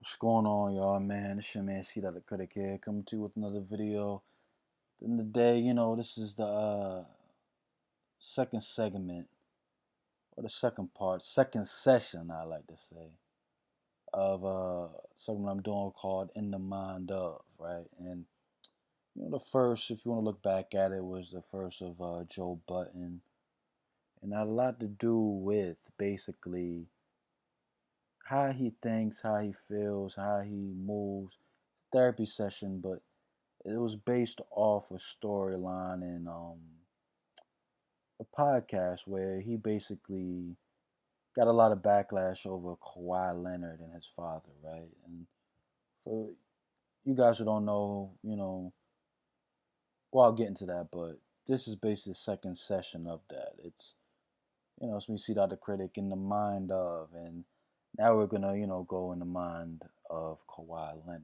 What's going on, y'all, man? It's your man, C. The Critic here, coming to you with another video. At the end of the day, this is the second segment, or the second part, second session, I like to say, of segment I'm doing called In the Mind of, right? And, the first, if you want to look back at it, was the first of Joe Button. And that had a lot to do with basically how he thinks, how he feels, how he moves. Therapy session, but it was based off a storyline in a podcast where he basically got a lot of backlash over Kawhi Leonard and his father, right? And for you guys who don't know, well, I'll get into that, but this is basically the second session of that. It's me, see the critic in the mind of, and now we're gonna, go in the mind of Kawhi Leonard,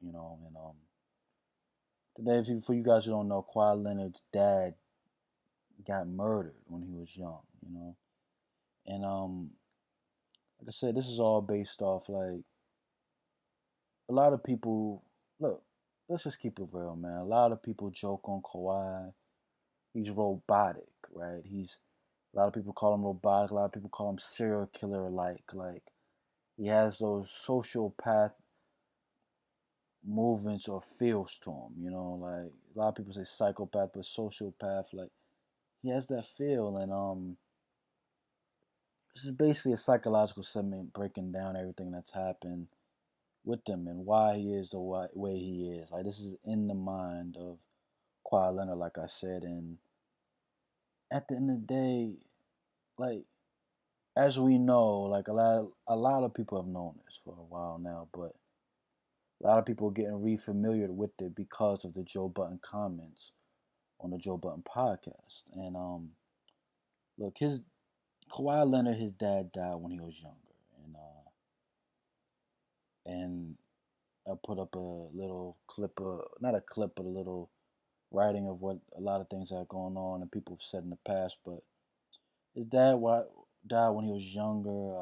and today, for you guys who don't know, Kawhi Leonard's dad got murdered when he was young. And like I said, this is all based off like a lot of people look, let's just keep it real, man. A lot of people joke on Kawhi. He's robotic, right? He's a lot of people call him robotic, a lot of people call him serial killer like he has those sociopath movements or feels to him, like a lot of people say psychopath but sociopath, like he has that feel. And this is basically a psychological segment breaking down everything that's happened with him and why he is the way he is. Like, this is in the mind of Kawhi Leonard, like I said. And at the end of the day, like, as we know, like a lot of people have known this for a while now, but a lot of people are getting re-familiar with it because of the Joe Button comments on the Joe Button podcast. And look, his Kawhi Leonard, his dad died when he was younger, and I put up a little clip, not a clip, but a little writing of what a lot of things that are going on and people have said in the past. But his dad died when he was younger.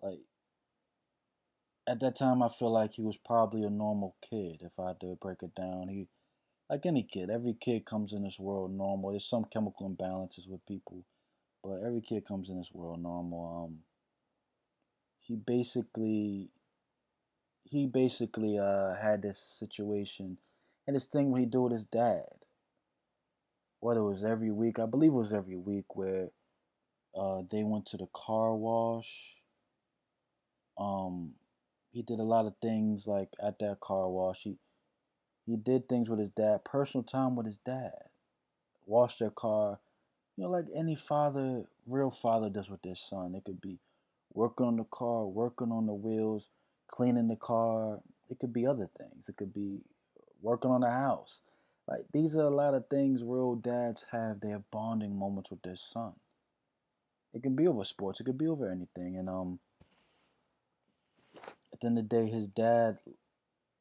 Like at that time, I feel like he was probably a normal kid. If I had to break it down, he like any kid. Every kid comes in this world normal. There's some chemical imbalances with people, but every kid comes in this world normal. He basically had this situation and this thing when he do with his dad. Whether it was every week, I believe it was every week, where they went to the car wash. Um, he did a lot of things like at that car wash. He did things with his dad, personal time with his dad. Washed their car, like any father, real father does with their son. It could be working on the car, working on the wheels, cleaning the car. It could be other things. It could be working on the house. Like, these are a lot of things real dads have their bonding moments with their son. It can be over sports. It could be over anything. And at the end of the day, his dad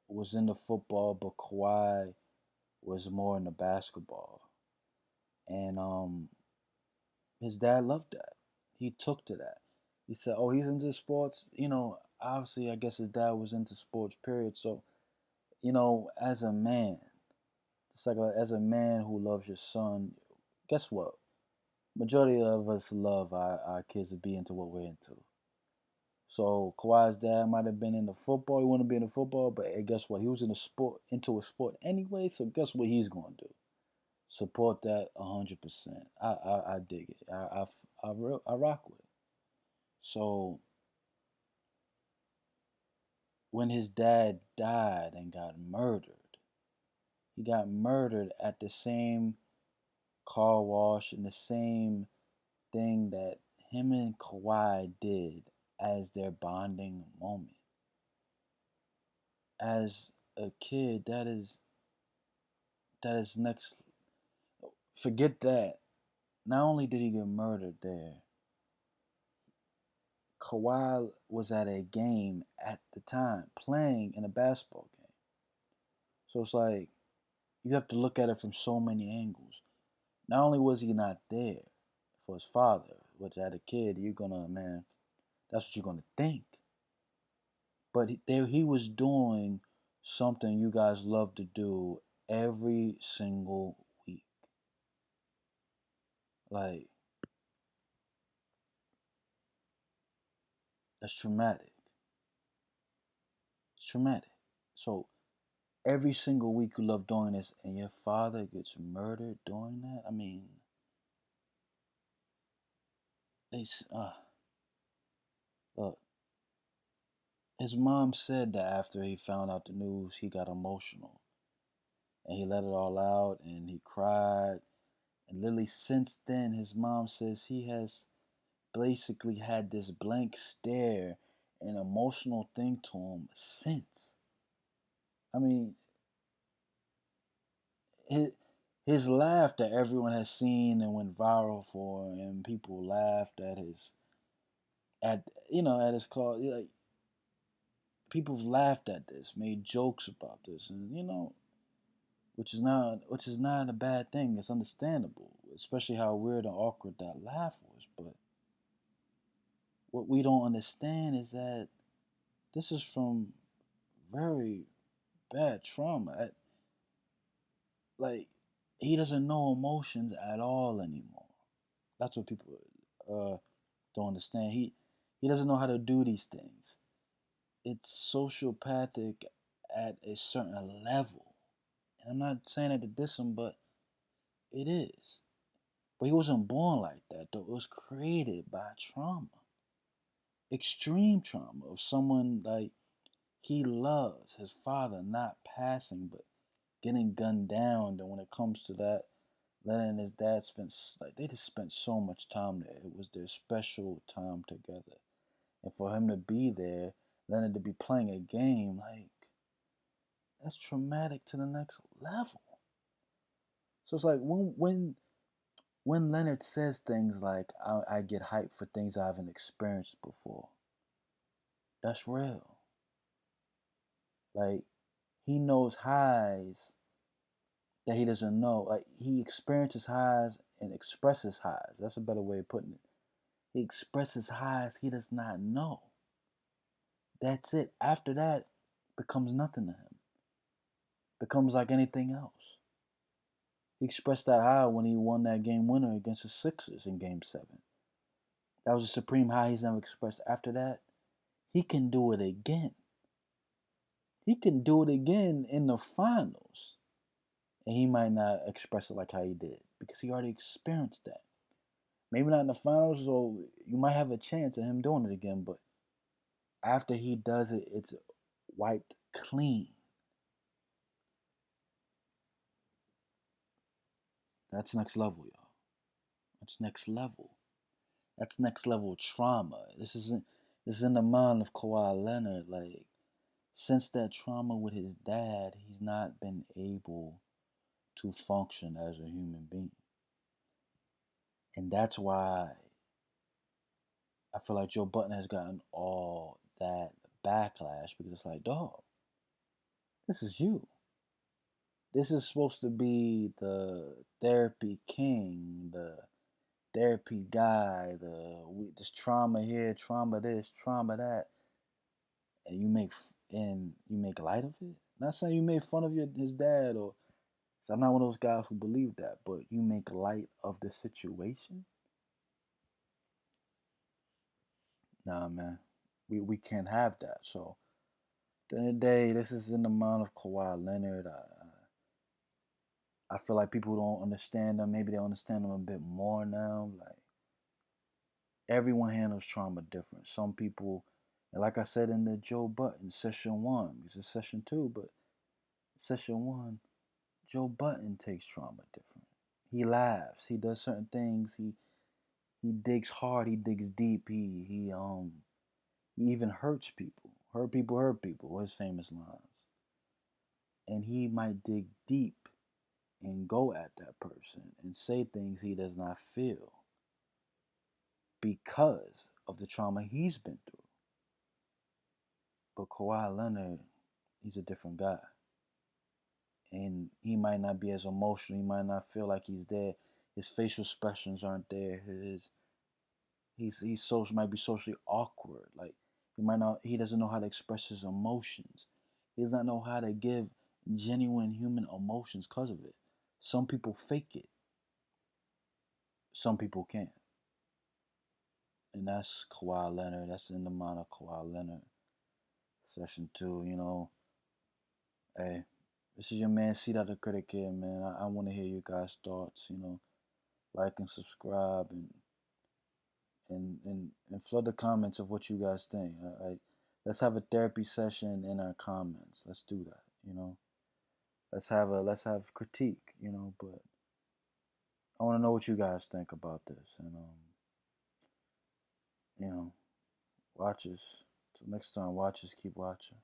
was into football, but Kawhi was more into basketball. And his dad loved that. He took to that. He said, "Oh, he's into sports." Obviously, I guess his dad was into sports. Period. So, as a man, it's like as a man who loves your son, guess what? Majority of us love our kids to be into what we're into. So Kawhi's dad might have been into football. He wanted to be into football, but guess what? He was into a sport anyway. So guess what he's going to do? Support that 100%. I dig it. I rock with it. So when his dad died and got murdered, he got murdered at the same car wash and the same thing that him and Kawhi did as their bonding moment. As a kid, that is next. Forget that. Not only did he get murdered there, Kawhi was at a game at the time playing in a basketball game. So it's like you have to look at it from so many angles. Not only was he not there for his father, which as a kid you're gonna, man, that's what you're gonna think. but he was doing something you guys love to do every single week. Like, that's traumatic. It's traumatic. So every single week you love doing this, and your father gets murdered doing that. I mean, they look. His mom said that after he found out the news, he got emotional and he let it all out and he cried. And literally since then, his mom says he has basically had this blank stare and emotional thing to him since. I mean, his, his laugh that everyone has seen and went viral for, and people laughed at at at his call. Like, people have laughed at this, made jokes about this, and which is not a bad thing. It's understandable, especially how weird and awkward that laugh was. But what we don't understand is that this is from very bad trauma. Like, he doesn't know emotions at all anymore. That's what people don't understand. He doesn't know how to do these things. It's sociopathic at a certain level. And I'm not saying that to diss him, but it is. But he wasn't born like that, though. It was created by trauma, extreme trauma of someone like he loves, his father not passing, but getting gunned down. And when it comes to that, Lennon and his dad they just spent so much time there. It was their special time together. And for him to be there, Leonard to be playing a game, like, that's traumatic to the next level. So it's like when Leonard says things like, I get hyped for things I haven't experienced before, that's real. Like, he knows highs that he doesn't know. Like, he experiences highs and expresses highs. That's a better way of putting it. He expresses highs he does not know. That's it. After that, becomes nothing to him. Becomes like anything else. He expressed that high when he won that game winner against the Sixers in Game 7. That was a supreme high he's never expressed. After that, he can do it again. He can do it again in the finals. And he might not express it like how he did because he already experienced that. Maybe not in the finals, so you might have a chance of him doing it again, but after he does it, it's wiped clean. That's next level, y'all. That's next level. That's next level trauma. This is in the mind of Kawhi Leonard. Like, since that trauma with his dad, he's not been able to function as a human being. And that's why I feel like Joe Button has gotten all that backlash because it's like, dog, this is you. This is supposed to be the therapy king, the therapy guy, this trauma here, trauma this, trauma that, and you make light of it. Not saying you made fun of his dad, or, so I'm not one of those guys who believe that, but you make light of the situation. Nah, man, we can't have that. So at the end of the day, this is in the mind of Kawhi Leonard. I feel like people don't understand them. Maybe they understand them a bit more now. Like, everyone handles trauma different. Some people, and like I said in the Joe Button session one, because it's session two, but session one, Joe Button takes trauma different. He laughs. He does certain things. He digs hard. He digs deep. He even hurts people. Hurt people. Hurt people. His famous lines. And he might dig deep and go at that person and say things he does not feel because of the trauma he's been through. But Kawhi Leonard, he's a different guy. And he might not be as emotional. He might not feel like he's there. His facial expressions aren't there. He's social might be socially awkward. Like, He doesn't know how to express his emotions. He does not know how to give genuine human emotions because of it. Some people fake it. Some people can't. And that's Kawhi Leonard. That's in the mind of Kawhi Leonard. Session two, hey, this is your man, C. The Critic here, man. I want to hear you guys' thoughts, like and subscribe and flood the comments of what you guys think. Let's have a therapy session in our comments. Let's do that. Let's have critique, but I want to know what you guys think about this. And you know, watchers. Till next time, watchers keep watching.